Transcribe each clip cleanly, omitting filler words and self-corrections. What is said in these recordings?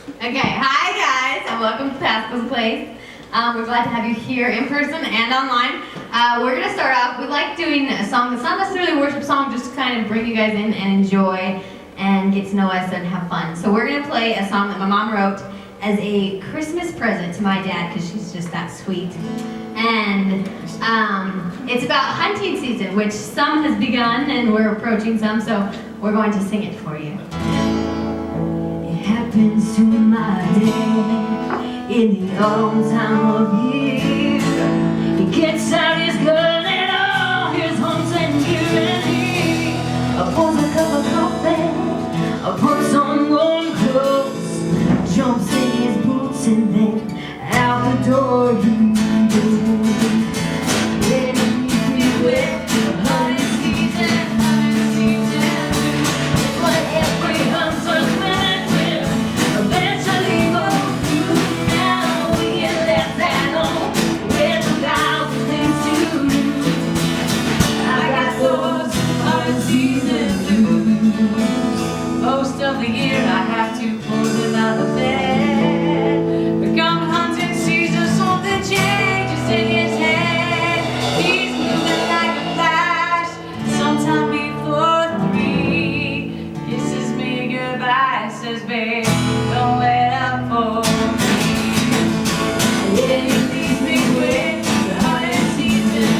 Okay, hi guys, and welcome to Paskel's Place. We're glad to have you here in person and online. We're going to start off, we like doing a song that's not necessarily a worship song, just to kind of bring you guys in and enjoy and get to know us and have fun. So we're going to play a song that my mom wrote as a Christmas present to my dad, because she's just that sweet. And it's about hunting season, which some has begun and we're approaching some, so we're going to sing it for you. It happens to my dad in the autumn time of year. He gets out his gun and all his hunting gear, and he pours a cup of coffee, puts on warm clothes, jumps in his boots, and then out the door he goes. When he leaves me with the hunting season, it's what every hunter's winning will eventually go through. Now we get left at home with 1,000 things to do. I got those hunting season blues. Most of the year I have to pull him out of bed. But come hunting season, something changes in his head. He's moving like a flash, sometime before 3. Kisses me goodbye, says babe, don't let up for me. Yeah, he leaves me with the hunting season,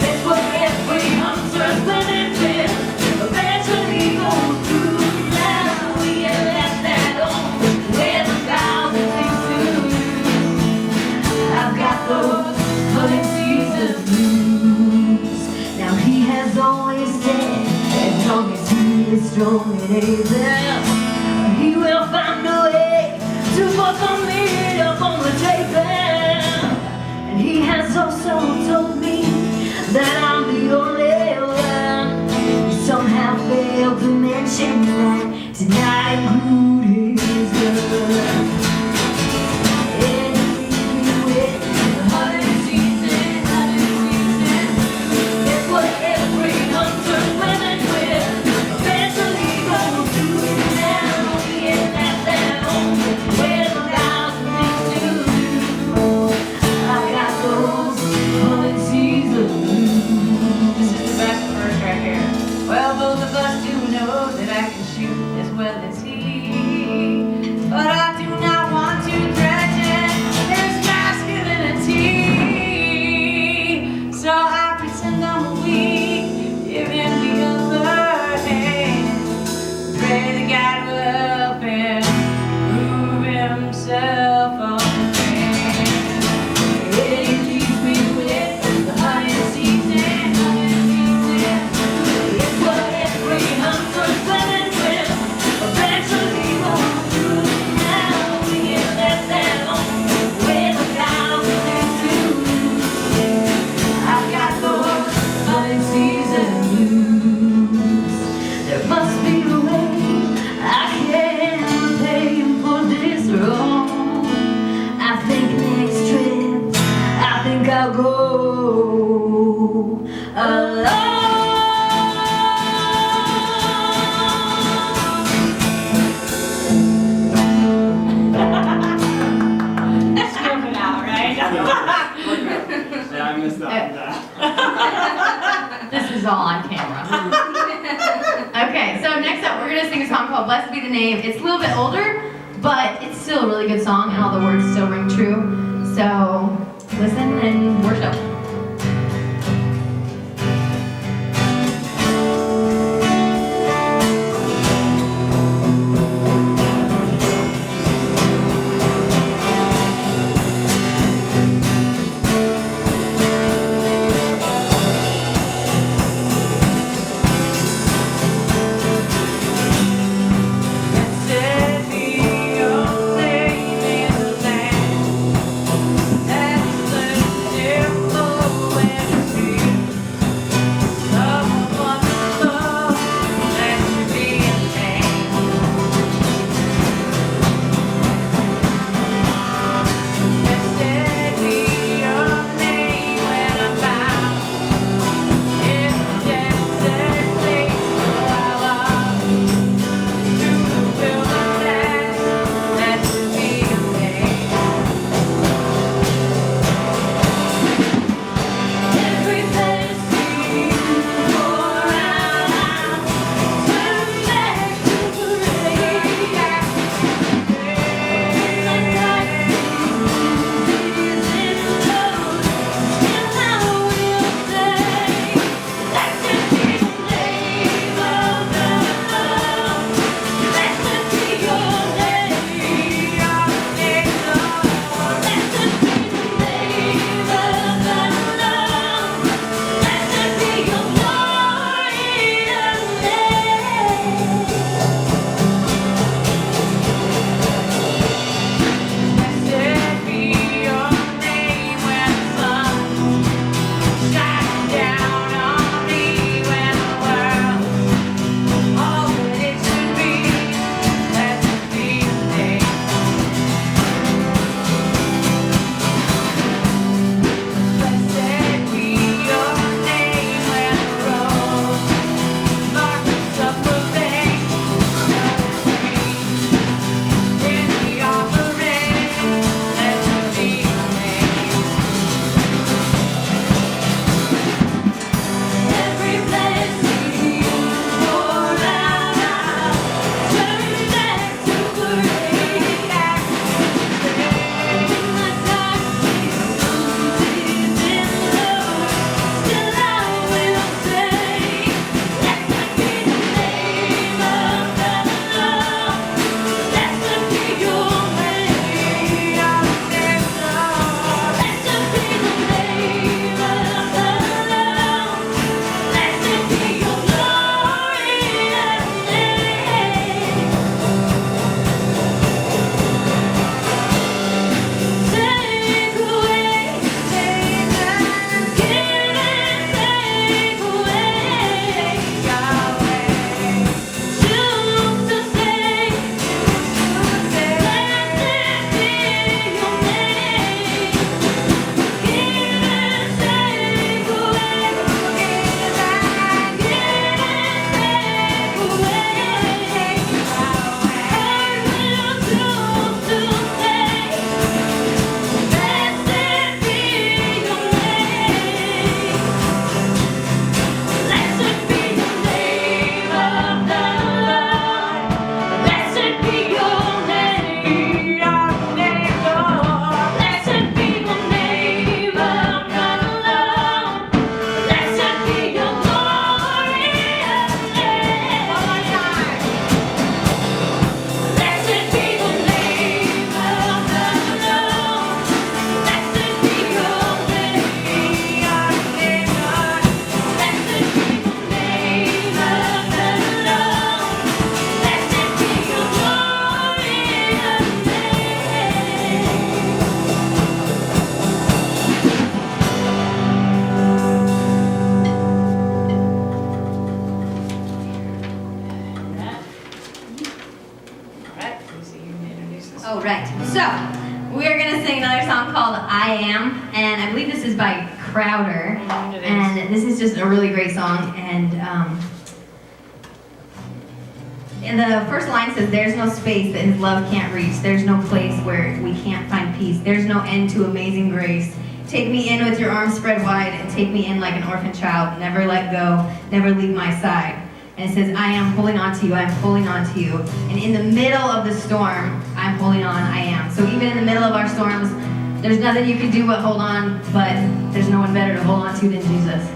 it's what every hunter's winning will eventually go through. Now we get left at home with 1,000 things to do. I've got those hunting season blues. Now he has always said, as long as he is strong and able, he will find a way to put the meat up on the table. And he has also told me that I'm the only one. He somehow failed to mention that tonight included his love. And he leaves me with the hunting season, it's what every hunter's winning will eventually go through. Now we get left at home with 1,000 things to do. I got those hunting season blues. This is the best verse right here. Well, both of us do know that I can shoot as well as he, but I do not want to threaten his masculinity. So I pretend I'm weak, give him the upper hand. Pray that God will help him prove himself on the man. Yeah, he leaves me with the hunting season, it's what every hunter's winning will eventually go through. Now we get left at home with 1,000 things to do. I've got those hunting season blues. There must be a way I can repay him for this wrong. I think next trip, I think I'll go alone. That's moving out, right? Yeah, I missed that. This is all on camera. Okay, so next up we're going to sing a song called Blessed Be the Name. It's a little bit older, but it's still a really good song and all the words still ring true. So listen and worship. Blessed be your name in the land, as the temple Oh, right. So, we're going to sing another song called I Am, and I believe this is by Crowder. It is. And this is just a really great song, and the first line says, there's no space that his love can't reach. There's no place where we can't find peace. There's no end to amazing grace. Take me in with your arms spread wide and take me in like an orphan child. Never let go, never leave my side. And it says, I am holding on to you, I am holding on to you. And in the middle of the storm, I'm holding on, I am. So even in the middle of our storms, there's nothing you can do but hold on, but there's no one better to hold on to than Jesus.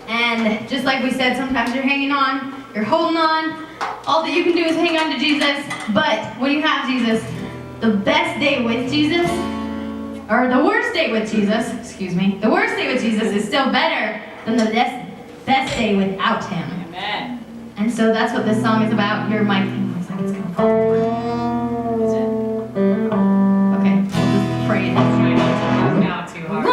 And just like we said, sometimes you're hanging on, you're holding on. All that you can do is hang on to Jesus. But when you have Jesus, the best day with Jesus, or the worst day with Jesus, the worst day with Jesus is still better than the best day without him. Amen. And so that's what this song is about. Your mic looks like it's going to fall over. Is it? Okay, we'll just pray it. Try not to move out too hard.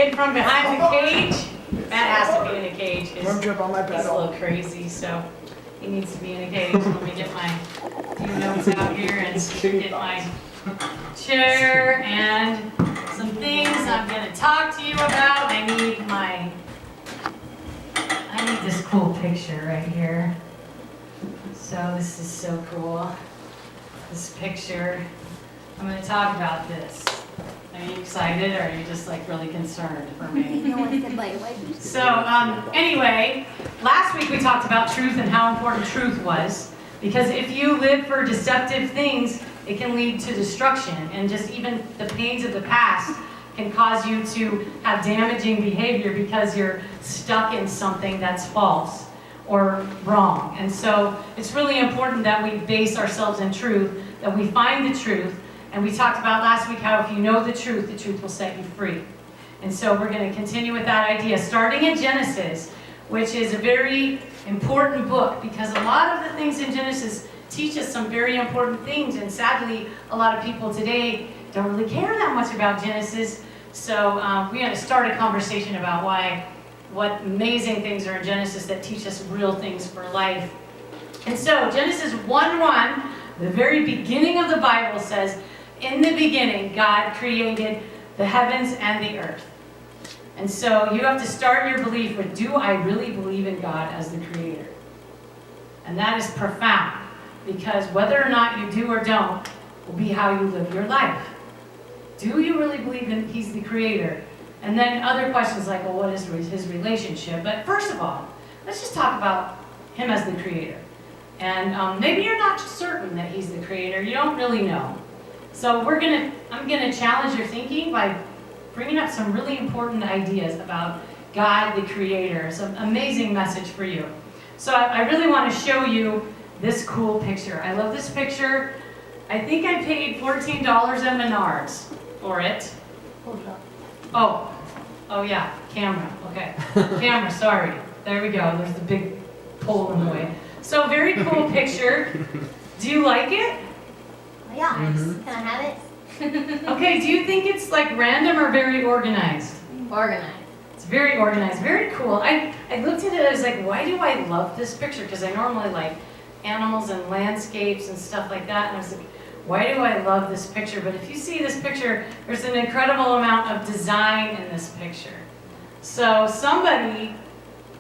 kid from behind the cage. Matt has to be in a cage Don't because trip on my he's a pedal. little crazy, so he needs to be in a cage. Let me get my few notes out here and get my chair and some things I'm gonna talk to you about. I need this cool picture right here. So this is so cool. This picture. I'm gonna talk about this. Are you excited or are you just like really concerned for me? So anyway, last week we talked about truth and how important truth was. Because if you live for deceptive things, it can lead to destruction. And just even the pains of the past can cause you to have damaging behavior because you're stuck in something that's false or wrong. And so it's really important that we base ourselves in truth, that we find the truth. And we talked about last week how if you know the truth will set you free. And so we're going to continue with that idea, starting in Genesis, which is a very important book because a lot of the things in Genesis teach us some very important things. And sadly, a lot of people today don't really care that much about Genesis. So we're going to start a conversation about what amazing things are in Genesis that teach us real things for life. And so Genesis 1:1, the very beginning of the Bible says, in the beginning, God created the heavens and the earth. And so you have to start your belief with, do I really believe in God as the creator? And that is profound, because whether or not you do or don't will be how you live your life. Do you really believe in He's the creator? And then other questions like, well, what is His relationship? But first of all, let's just talk about Him as the creator. And maybe you're not certain that He's the creator. You don't really know. So I'm gonna challenge your thinking by bringing up some really important ideas about God the creator. It's an amazing message for you. So I really want to show you this cool picture. I love this picture. I think I paid $14 at Menards for it. Oh yeah, camera. Okay, camera. Sorry. There we go. There's the big pole in the way. So very cool picture. Do you like it? Yeah. Can I have it? Okay, do you think it's like random or very organized? Organized. It's very organized, very cool. I looked at it, I was like, why do I love this picture? Because I normally like animals and landscapes and stuff like that. And I was like, why do I love this picture? But if you see this picture, there's an incredible amount of design in this picture. So somebody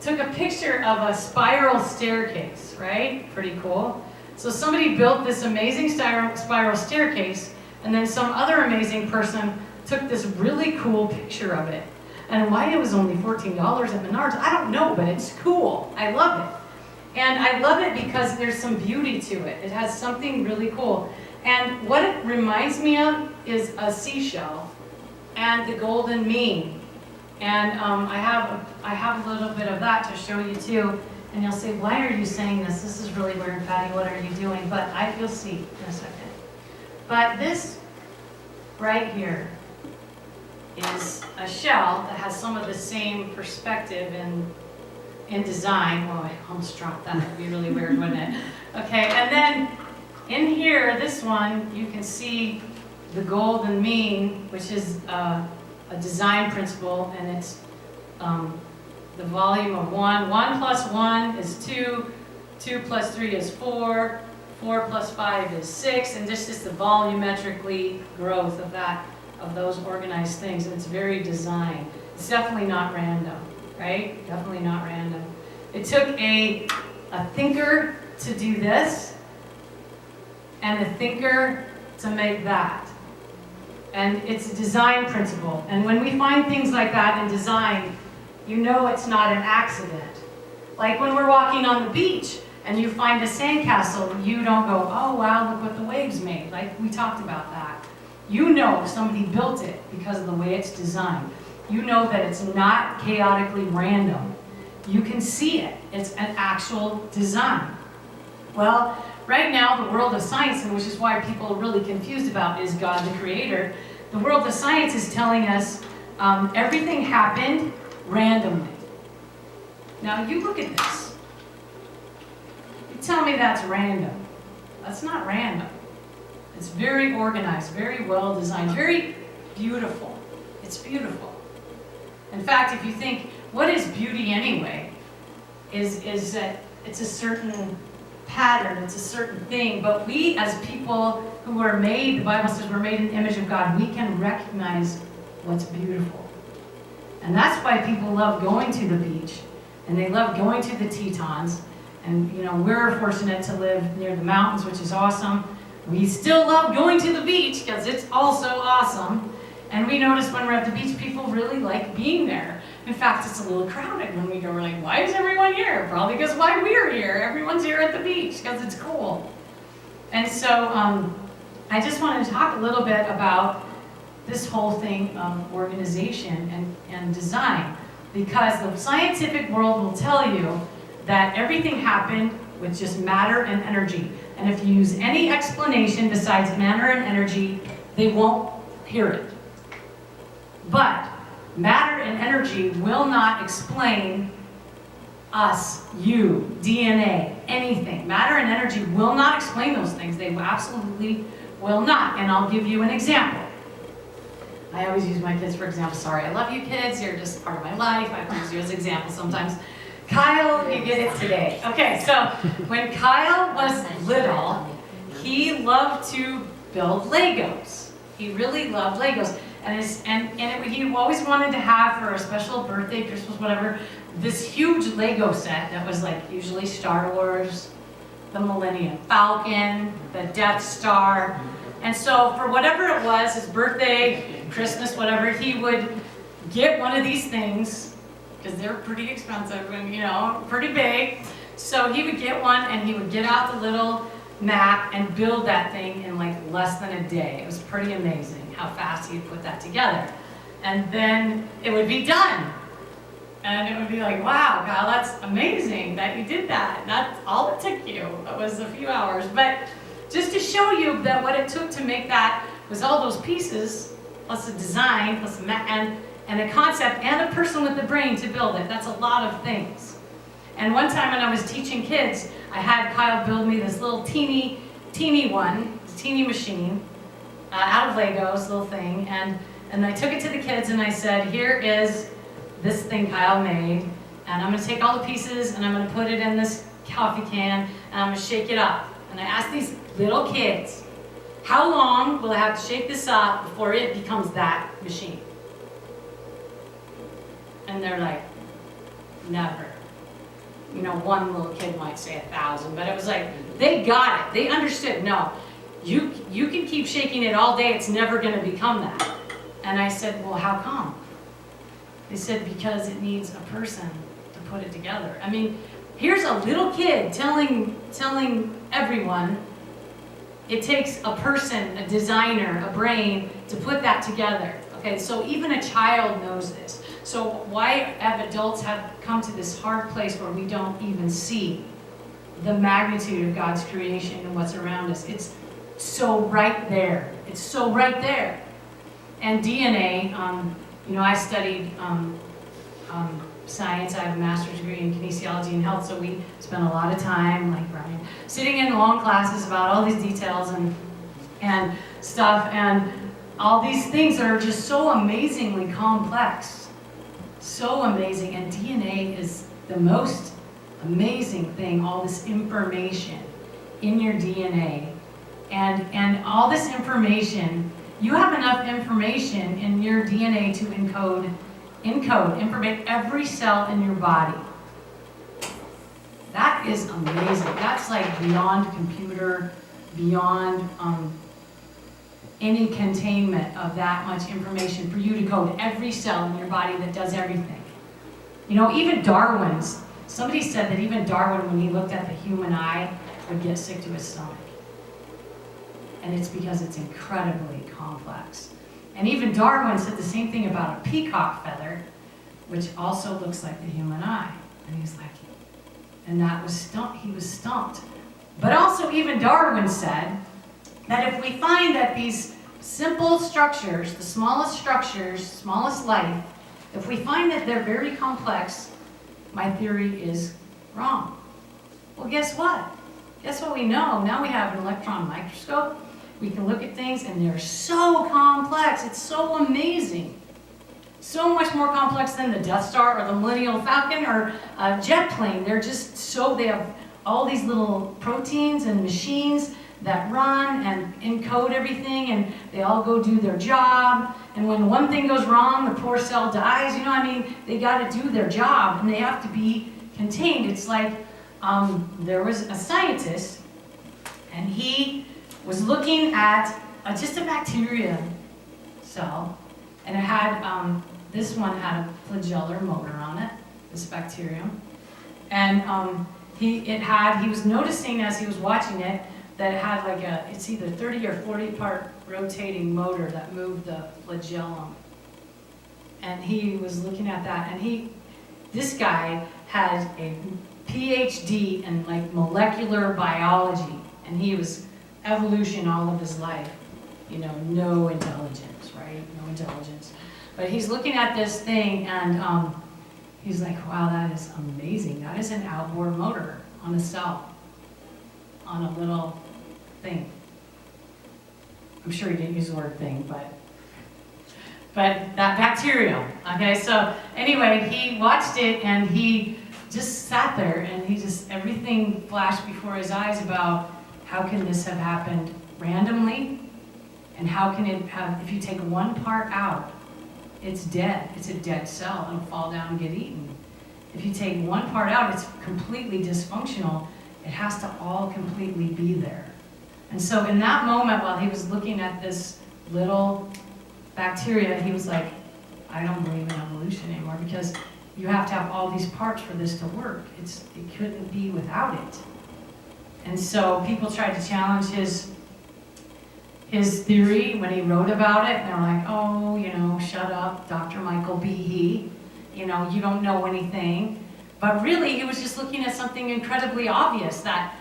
took a picture of a spiral staircase, right? Pretty cool. So somebody built this amazing spiral staircase, and then some other amazing person took this really cool picture of it. And why it was only $14 at Menards, I don't know, but it's cool. I love it. And I love it because there's some beauty to it. It has something really cool. And what it reminds me of is a seashell and the golden mean. And I have a little bit of that to show you too. And you'll say, why are you saying this? This is really weird, Patty. What are you doing? But you'll see in a second. But this right here is a shell that has some of the same perspective in design. Oh, I almost dropped that. That would be really weird, wouldn't it? Okay, and then in here, this one, you can see the golden mean, which is a design principle, and it's the volume of 1. 1 plus 1 is 2. 2 plus 3 is 4. 4 plus 5 is 6. And this is the volumetrically growth of those organized things. And it's very designed. It's definitely not random, right? Definitely not random. It took a thinker to do this, and a thinker to make that. And it's a design principle. And when we find things like that in design, you know it's not an accident. Like when we're walking on the beach and you find a sandcastle, you don't go, oh wow, look what the waves made. Like we talked about that. You know somebody built it because of the way it's designed. You know that it's not chaotically random. You can see it. It's an actual design. Well, right now, the world of science, and which is why people are really confused about is God the creator, the world of science is telling us everything happened randomly. Now, you look at this. You tell me that's random. That's not random. It's very organized, very well designed, very beautiful. It's beautiful. In fact, if you think, what is beauty anyway? Is that it's a certain pattern, it's a certain thing, but we as people who are made, the Bible says we're made in the image of God, we can recognize what's beautiful. And that's why people love going to the beach, and they love going to the Tetons. And you know, we're fortunate to live near the mountains, which is awesome. We still love going to the beach because it's also awesome. And we notice when we're at the beach, people really like being there. In fact, it's a little crowded when we go. We're like, why is everyone here? Probably because why we're here. Everyone's here at the beach because it's cool. And so I just wanted to talk a little bit about this whole thing of organization and design, because the scientific world will tell you that everything happened with just matter and energy. And if you use any explanation besides matter and energy, they won't hear it. But matter and energy will not explain us, you, DNA, anything. Matter and energy will not explain those things. They absolutely will not. And I'll give you an example. I always use my kids for example. Sorry, I love you kids. You're just part of my life. I have to use you as examples sometimes. Kyle, you get it today. Okay, so when Kyle was little, he loved to build Legos. He really loved Legos. He always wanted to have for a special birthday, Christmas, whatever, this huge Lego set that was like usually Star Wars, the Millennium Falcon, the Death Star. And so for whatever it was, his birthday, Christmas, whatever, he would get one of these things, because they're pretty expensive and, you know, pretty big. So he would get one and he would get out the little map and build that thing in like less than a day. It was pretty amazing how fast he'd put that together. And then it would be done. And it would be like, wow, Kyle, that's amazing that you did that. That's all it took you. It was a few hours. But just to show you that what it took to make that was all those pieces, plus a design, plus and a concept, and a person with the brain to build it. That's a lot of things. And one time when I was teaching kids, I had Kyle build me this little teeny machine out of Legos, little thing. And I took it to the kids and I said, here is this thing Kyle made. And I'm going to take all the pieces and I'm going to put it in this coffee can and I'm going to shake it up. And I asked these little kids, how long will I have to shake this up before it becomes that machine? And they're like, never. You know, one little kid might say 1,000, but it was like, they got it. They understood, no, you can keep shaking it all day, it's never going to become that. And I said, well, how come? They said, because it needs a person to put it together. I mean, here's a little kid telling everyone it takes a person, a designer, a brain to put that together. Okay, so even a child knows this. So why have adults have come to this hard place where we don't even see the magnitude of God's creation and what's around us? It's so right there. It's so right there. And DNA, you know, I studied science. I have a master's degree in kinesiology and health, so we spent a lot of time, like Brian, sitting in long classes about all these details and stuff, and all these things are just so amazingly complex. So amazing, and DNA is the most amazing thing, all this information in your DNA. And all this information, you have enough information in your DNA to encode every cell in your body. That is amazing. That's like beyond computer, beyond any containment of that much information for you to code every cell in your body that does everything. You know, even somebody said that even Darwin, when he looked at the human eye, would get sick to his stomach. And it's because it's incredibly complex. And even Darwin said the same thing about a peacock feather, which also looks like the human eye. And he's like, and that was stumped. He was stumped. But also even Darwin said that if we find that these simple structures, the smallest structures, smallest life, if we find that they're very complex, my theory is wrong. Well, guess what? Guess what we know? Now we have an electron microscope. We can look at things and they're so complex. It's so amazing. so much more complex than the Death Star or the Millennium Falcon or a jet plane. They're just they have all these little proteins and machines that run and encode everything, and they all go do their job. And when one thing goes wrong, the poor cell dies. They got to do their job, and they have to be contained. It's like there was a scientist, and he was looking at just a bacteria cell, and it had this one had a flagellar motor on it, this bacterium, and he was noticing as he was watching it that it had like it's either 30 or 40 part rotating motor that moved the flagellum. And he was looking at that, and this guy had a PhD in like molecular biology, and he was evolution all of his life. No intelligence, right? No intelligence. But he's looking at this thing, and he's like, wow, that is amazing. That is an outboard motor on a cell, on a little thing. I'm sure he didn't use the word thing, but that bacterium. Okay, so anyway, he watched it, and he just sat there, and everything flashed before his eyes about how can this have happened randomly, and how can it have, if you take one part out, it's dead. It's a dead cell. It'll fall down and get eaten. If you take one part out, it's completely dysfunctional. It has to all completely be there. And so in that moment, while he was looking at this little bacteria, he was like, I don't believe in evolution anymore, because you have to have all these parts for this to work. It couldn't be without it. And so people tried to challenge his theory when he wrote about it, and they're like, oh, shut up, Dr. Michael Behe. You don't know anything. But really, he was just looking at something incredibly obvious, that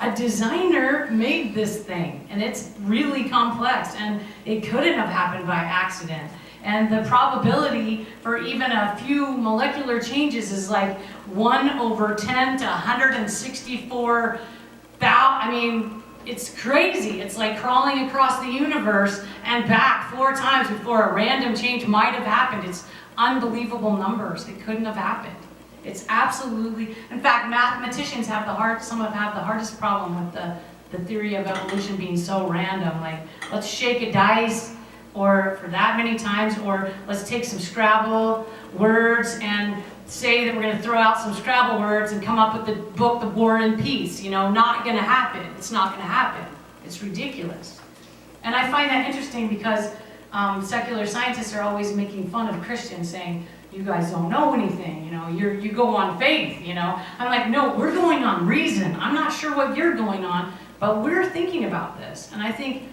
a designer made this thing, and it's really complex, and it couldn't have happened by accident. And the probability for even a few molecular changes is like 1/10 to 164,000. It's crazy. It's like crawling across the universe and back 4 times before a random change might have happened. It's unbelievable numbers. It couldn't have happened. It's absolutely, in fact, mathematicians have some have the hardest problem with the theory of evolution being so random. Like, let's shake a dice, or for that many times, or let's take some Scrabble words and say that we're going to throw out some Scrabble words and come up with the book, The War and Peace. Not going to happen. It's not going to happen. It's ridiculous. And I find that interesting because secular scientists are always making fun of Christians, saying, you guys don't know anything, you go on faith, I'm like, no, we're going on reason. I'm not sure what you're going on, but we're thinking about this. And I think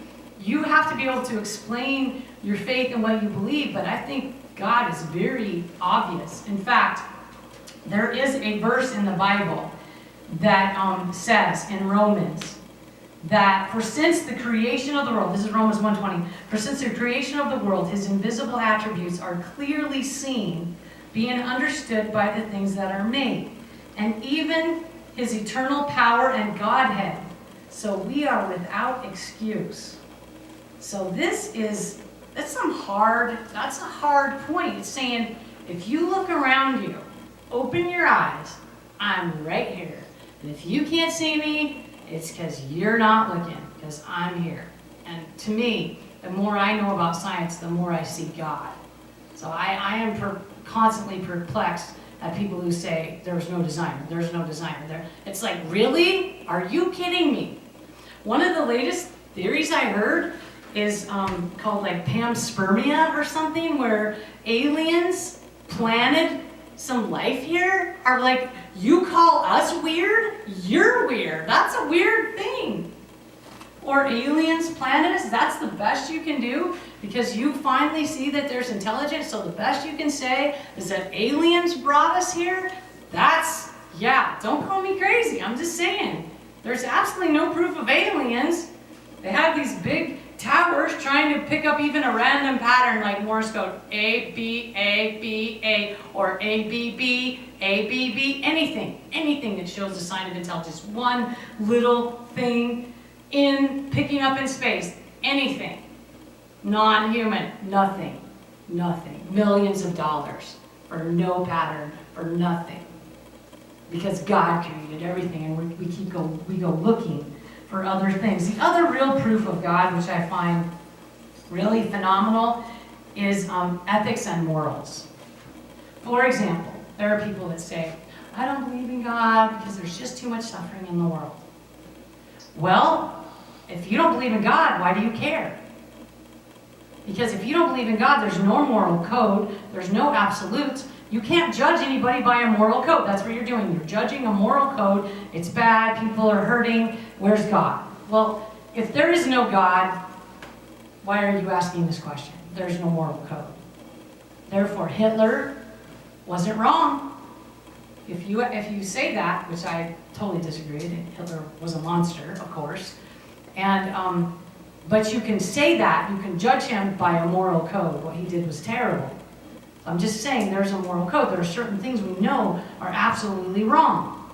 you have to be able to explain your faith and what you believe, but I think God is very obvious. In fact, there is a verse in the Bible that says in Romans that for since the creation of the world, this is Romans 1:20, for since the creation of the world, his invisible attributes are clearly seen, being understood by the things that are made, and even his eternal power and Godhead. So we are without excuse. So that's a hard point. It's saying, if you look around you, open your eyes, I'm right here. And if you can't see me, it's because you're not looking, because I'm here. And to me, the more I know about science, the more I see God. So I am constantly perplexed at people who say, there's no designer, there's no designer there. It's like, really? Are you kidding me? One of the latest theories I heard is called like panspermia or something, where aliens planted some life here. Are like, you call us weird? You're weird. That's a weird thing. Or aliens planted us, that's the best you can do because you finally see that there's intelligence, so the best you can say is that aliens brought us here? Don't call me crazy, I'm just saying. There's absolutely no proof of aliens. They have these big towers trying to pick up even a random pattern like Morse code, A, B, A, B, A, or A, B, B, A, B, B, anything that shows a sign of intelligence. One little thing picking up in space, anything. Non-human, nothing. Nothing. Millions of dollars for no pattern, for nothing. Because God created everything, and we go looking for other things. The other real proof of God, which I find really phenomenal, is ethics and morals. For example, there are people that say, I don't believe in God because there's just too much suffering in the world. Well, if you don't believe in God, why do you care? Because if you don't believe in God, there's no moral code, there's no absolutes. You can't judge anybody by a moral code. That's what you're doing. You're judging a moral code. It's bad, people are hurting. Where's God? Well, if there is no God, why are you asking this question? There's no moral code. Therefore, Hitler wasn't wrong. If you say that, which I totally disagree, Hitler was a monster, of course, and but you can say that, you can judge him by a moral code. What he did was terrible. I'm just saying there's a moral code. There are certain things we know are absolutely wrong.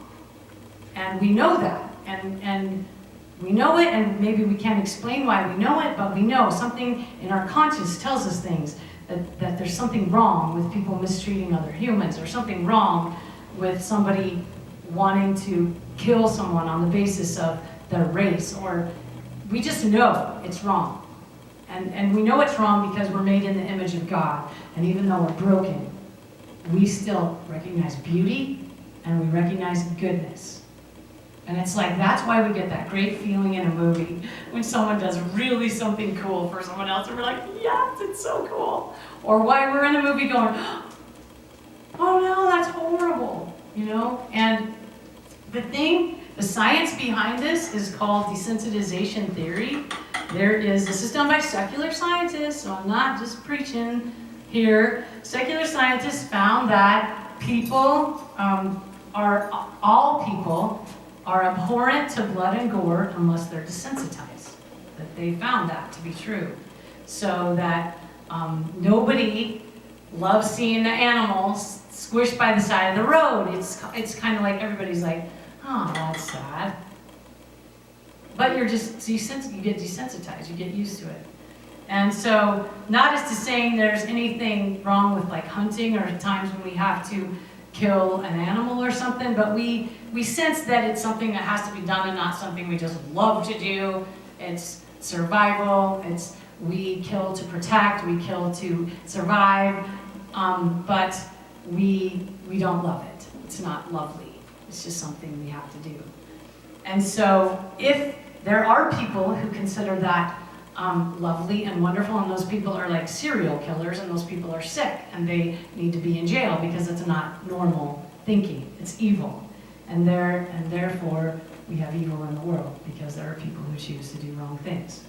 And we know that. And we know it, and maybe we can't explain why we know it, but we know something in our conscience tells us things, that there's something wrong with people mistreating other humans, or something wrong with somebody wanting to kill someone on the basis of their race, or we just know it's wrong. And we know it's wrong because we're made in the image of God. And even though we're broken, we still recognize beauty and we recognize goodness. And it's like, that's why we get that great feeling in a movie when someone does really something cool for someone else, and we're like, yes, it's so cool. Or why we're in a movie going, oh no, that's horrible, you know? And the science behind this is called desensitization theory. This is done by secular scientists, so I'm not just preaching here. Secular scientists found that all people are abhorrent to blood and gore unless they're desensitized. That they found that to be true. So that nobody loves seeing the animals squished by the side of the road. It's kind of like everybody's like, oh, that's sad. But you get desensitized, you get used to it. And so, not as to saying there's anything wrong with like hunting or times when we have to kill an animal or something, but we sense that it's something that has to be done and not something we just love to do. It's survival, we kill to protect, we kill to survive, but we don't love it. It's not lovely. It's just something we have to do. And so if there are people who consider that lovely and wonderful, and those people are like serial killers, and those people are sick, and they need to be in jail because it's not normal thinking. It's evil. And therefore, we have evil in the world because there are people who choose to do wrong things.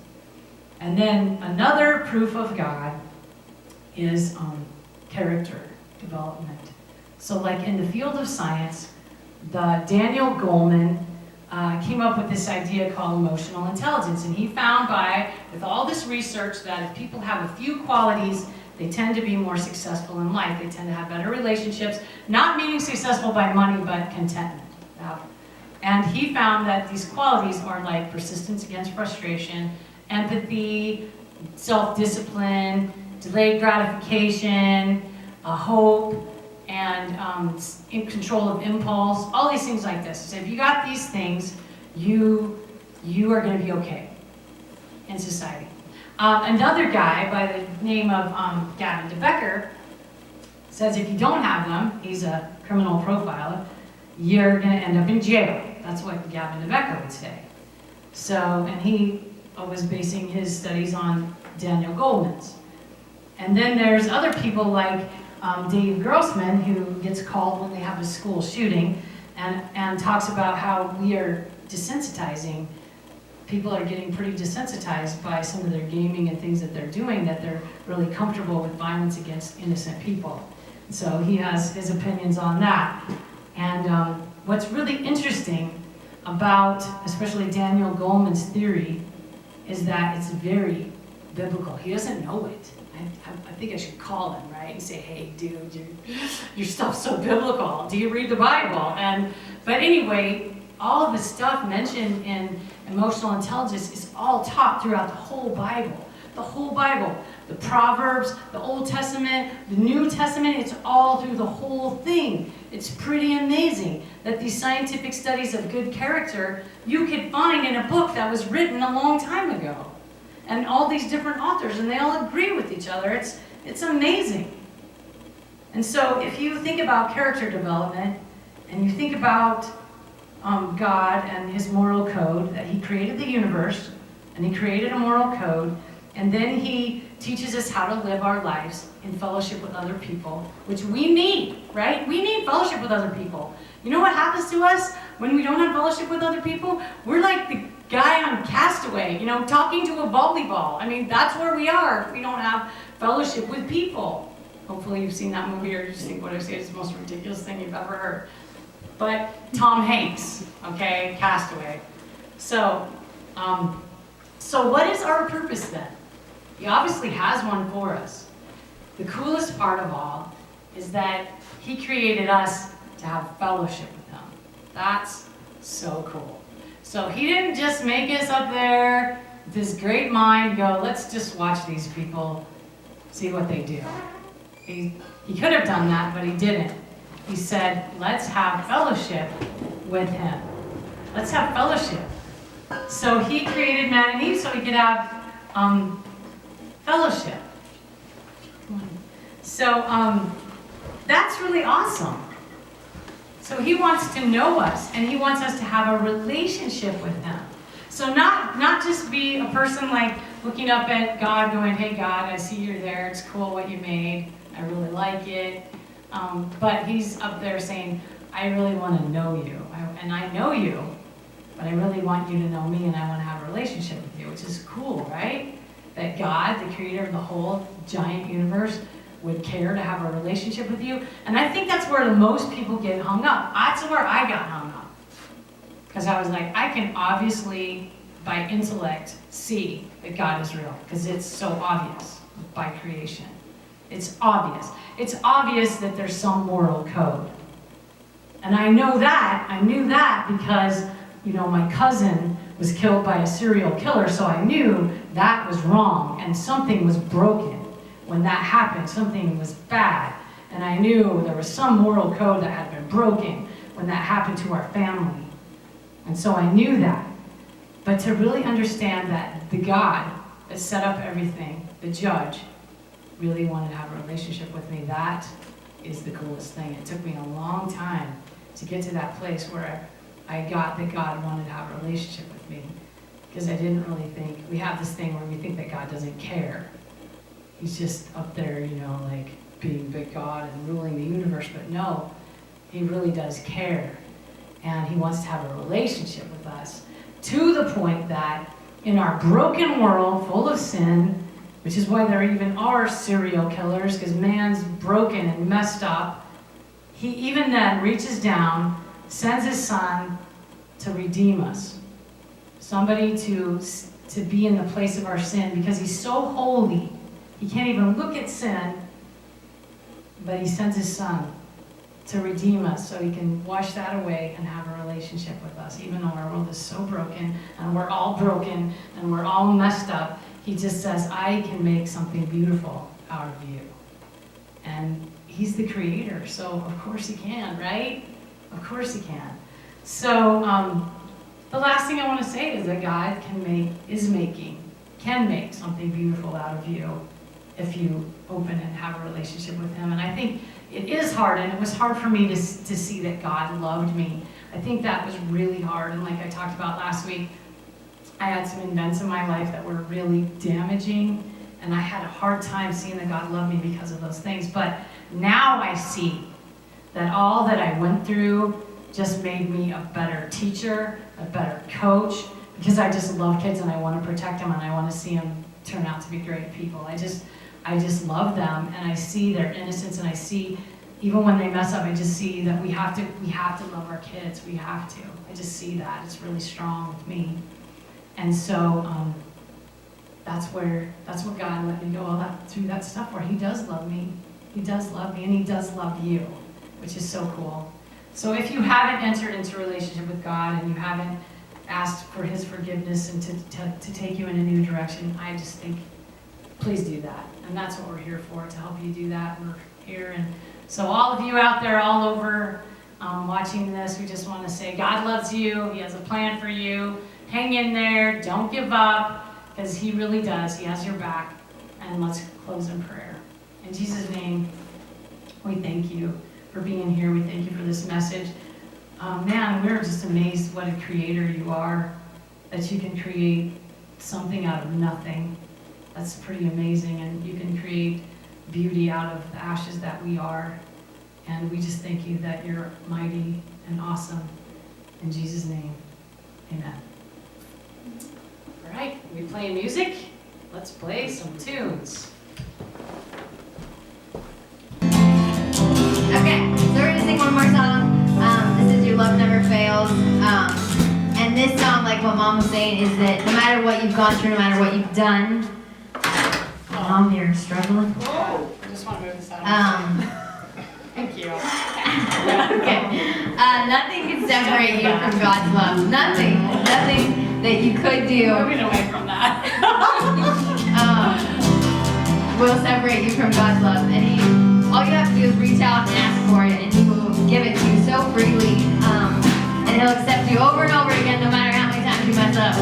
And then another proof of God is character development. So like in the field of science, Daniel Goleman came up with this idea called emotional intelligence. And he found with all this research, that if people have a few qualities, they tend to be more successful in life. They tend to have better relationships, not meaning successful by money, but contentment. And he found that these qualities are like persistence against frustration, empathy, self-discipline, delayed gratification, hope, and in control of impulse, all these things like this. So if you got these things, you are going to be okay in society. Another guy by the name of Gavin DeBecker says if you don't have them, he's a criminal profiler, you're going to end up in jail. That's what Gavin DeBecker would say. So, and he was basing his studies on Daniel Goleman's. And then there's other people like Dave Grossman, who gets called when they have a school shooting, and talks about how we are desensitizing. People are getting pretty desensitized by some of their gaming and things that they're doing, that they're really comfortable with violence against innocent people. So he has his opinions on that. And what's really interesting about, especially Daniel Goleman's theory, is that it's very biblical. He doesn't know it. I think I should call him, right, and say, hey, dude, your stuff's so biblical. Do you read the Bible? But anyway, all of the stuff mentioned in emotional intelligence is all taught throughout the whole Bible. the whole Bible. The Proverbs, the Old Testament, the New Testament, it's all through the whole thing. It's pretty amazing that these scientific studies of good character you could find in a book that was written a long time ago. And all these different authors, and they all agree with each other. It's amazing. And so if you think about character development, and you think about God and his moral code, that he created the universe, and he created a moral code, and then he teaches us how to live our lives in fellowship with other people, which we need, right? We need fellowship with other people. You know what happens to us when we don't have fellowship with other people? We're like the guy on Castaway, you know, talking to a volleyball. I mean, that's where we are if we don't have fellowship with people. Hopefully you've seen that movie, or you just think what I say is the most ridiculous thing you've ever heard. But Tom Hanks, okay, Castaway. So what is our purpose then? He obviously has one for us. The coolest part of all is that he created us to have fellowship with him. That's so cool. So he didn't just make us up there with this great mind, go, let's just watch these people, see what they do. He could have done that, but he didn't. He said, let's have fellowship with him. Let's have fellowship. So he created man and Eve so he could have fellowship. So that's really awesome. So he wants to know us, and he wants us to have a relationship with him. So not just be a person like looking up at God going, hey God, I see you're there, it's cool what you made, I really like it. But he's up there saying, I really want to know you. And I know you, but I really want you to know me, and I want to have a relationship with you, which is cool, right? That God, the creator of the whole giant universe, would care to have a relationship with you. And I think that's where the most people get hung up. That's where I got hung up. Because I was like, I can obviously, by intellect, see that God is real. Because it's so obvious by creation. It's obvious. It's obvious that there's some moral code. And I know that. I knew that because, you know, my cousin was killed by a serial killer, so I knew that was wrong and something was broken. When that happened, something was bad. And I knew there was some moral code that had been broken when that happened to our family. And so I knew that. But to really understand that the God that set up everything, the judge, really wanted to have a relationship with me, that is the coolest thing. It took me a long time to get to that place where I got that God wanted to have a relationship with me. Because I didn't really think, we have this thing where we think that God doesn't care. He's just up there, you know, like being big God and ruling the universe. But no, he really does care. And he wants to have a relationship with us to the point that in our broken world full of sin, which is why there even are serial killers, because man's broken and messed up, he even then reaches down, sends his son to redeem us. Somebody to be in the place of our sin, because he's so holy. He can't even look at sin, but he sends his son to redeem us so he can wash that away and have a relationship with us. Even though our world is so broken, and we're all broken, and we're all messed up, he just says, I can make something beautiful out of you. And he's the creator, so of course he can, right? Of course he can. So the last thing I want to say is that God can make something beautiful out of you if you open and have a relationship with him. And I think it is hard, and it was hard for me to see that God loved me. I think that was really hard, and like I talked about last week, I had some events in my life that were really damaging, and I had a hard time seeing that God loved me because of those things. But now I see that all that I went through just made me a better teacher, a better coach, because I just love kids and I want to protect them and I want to see them turn out to be great people. I just love them, and I see their innocence, and I see, even when they mess up, I just see that we have to love our kids. We have to. I just see that. It's really strong with me. And so that's what God let me go through that stuff where he does love me. He does love me, and he does love you, which is so cool. So if you haven't entered into a relationship with God and you haven't asked for his forgiveness and to take you in a new direction, I just think please do that. And that's what we're here for, to help you do that. We're here. And so all of you out there all over watching this, we just want to say God loves you. He has a plan for you. Hang in there. Don't give up, because he really does. He has your back. And let's close in prayer. In Jesus' name, we thank you for being here. We thank you for this message. Man, we're just amazed what a creator you are, that you can create something out of nothing. That's pretty amazing. And you can create beauty out of the ashes that we are. And we just thank you that you're mighty and awesome. In Jesus' name, amen. All right, we playing music. Let's play some tunes. Okay, so we're gonna sing one more song. This is Your Love Never Fails. And this song, like what Mom was saying, is that no matter what you've gone through, no matter what you've done, Mom, you're struggling. Oh, I just want to move this out. Thank you. Okay. Nothing can separate you from God's love. Nothing that you could do Moving away from that. will separate you from God's love. And all you have to do is reach out and ask for it, and He will give it to you so freely. And He'll accept you over and over again, no matter how many times you mess up.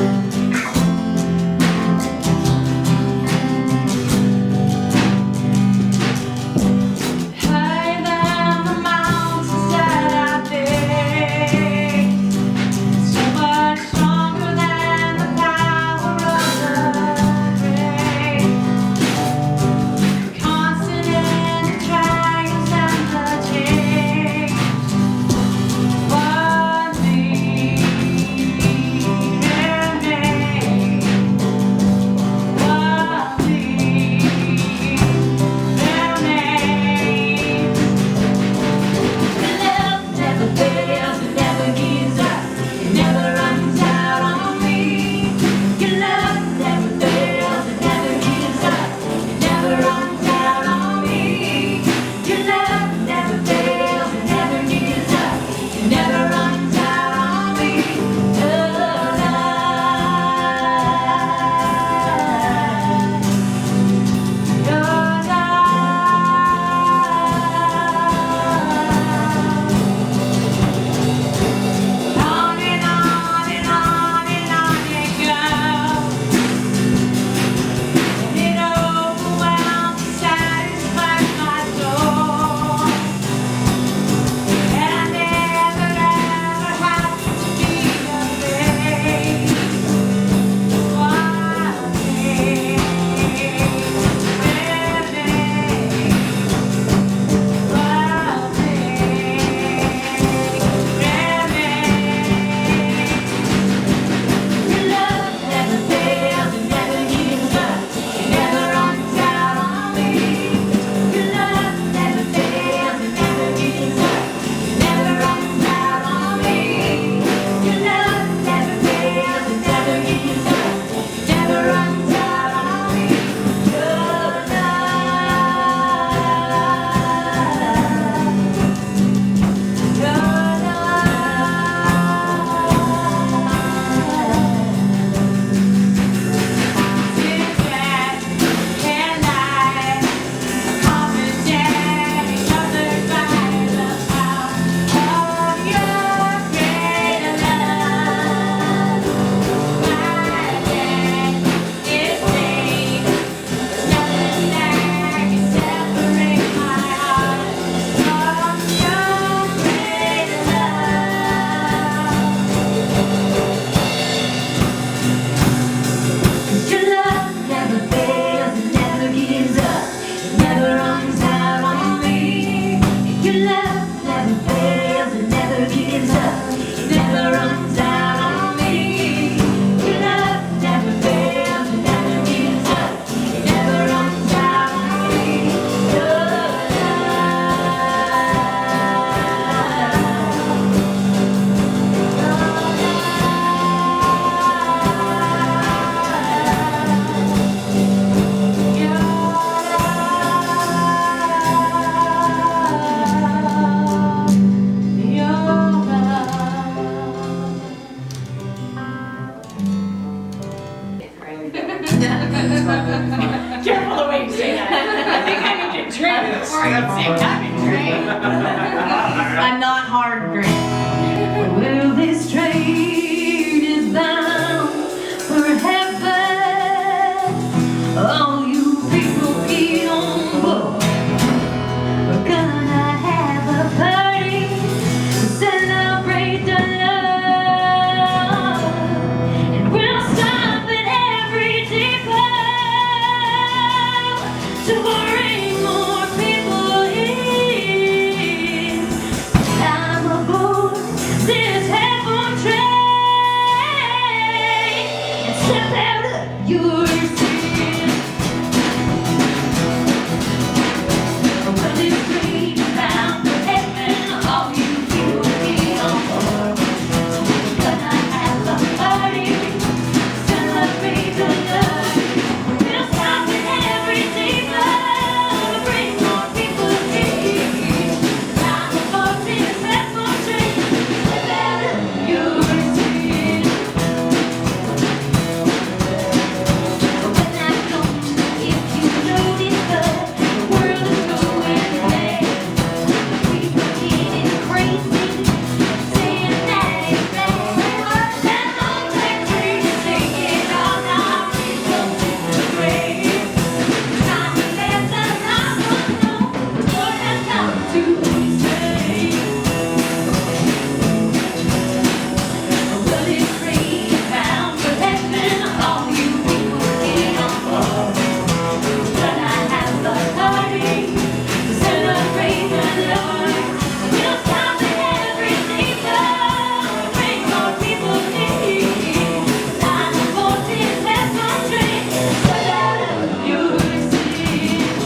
One thing Yes. Same timing, right? A not hard drink. Well, this train is bound for heaven. All you people get on board. We're gonna have a party to celebrate the love. And we'll stop at every depot to bring more people in. I'm aboard this heaven train and step out of your seat. When this train is bound for heaven, all you people get on board. We're gonna have a party, celebrate the love. We'll stop at every depot to bring more people in. I'm aboard this heaven train, step out of your seat. When I come, if you notice, the world is going mad. People getting crazy, saying that it's bad. That long train is taking all our people to the grave. Time to let the love know what has come to stay. Well, this train is bound for heaven, all you people get on board. We're gonna have a party to celebrate the Lord. We'll stop at every depot to bring more people in. I'm aboard this heaven train, step out of your seat.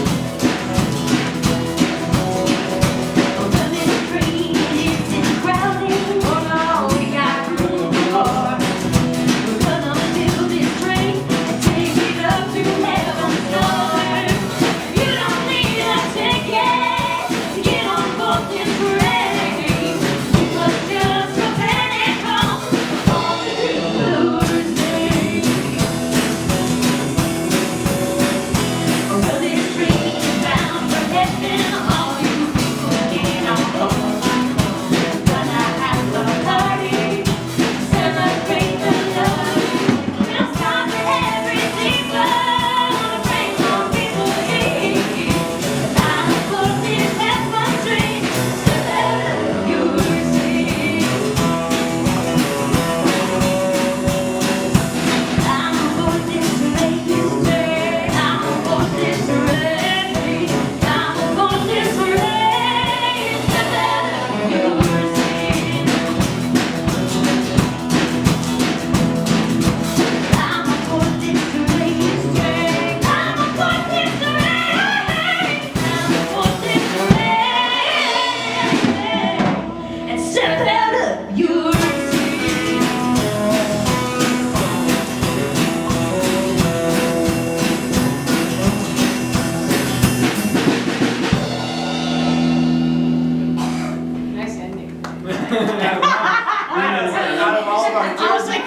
Well, this train isn't crowded. Oh no, we got room for more. We're gonna build this train and take it up to heaven's door. You don't need a ticket to get on board this train. You must just a panic call on the Lord's name. Well, this train is bound for heaven, all you people get on board. We're gonna have a party, celebrate the love. We'll stop at every depot to bring more people in. I'm aboard this heaven train, step out of your seat. I'm aboard this train, I'm aboard this train, I'm aboard this train, step out of your seat. I'm aboard this train, I'm aboard this train, I'm aboard this train, and step out of your seat. Nice ending. Out of all of our I was like,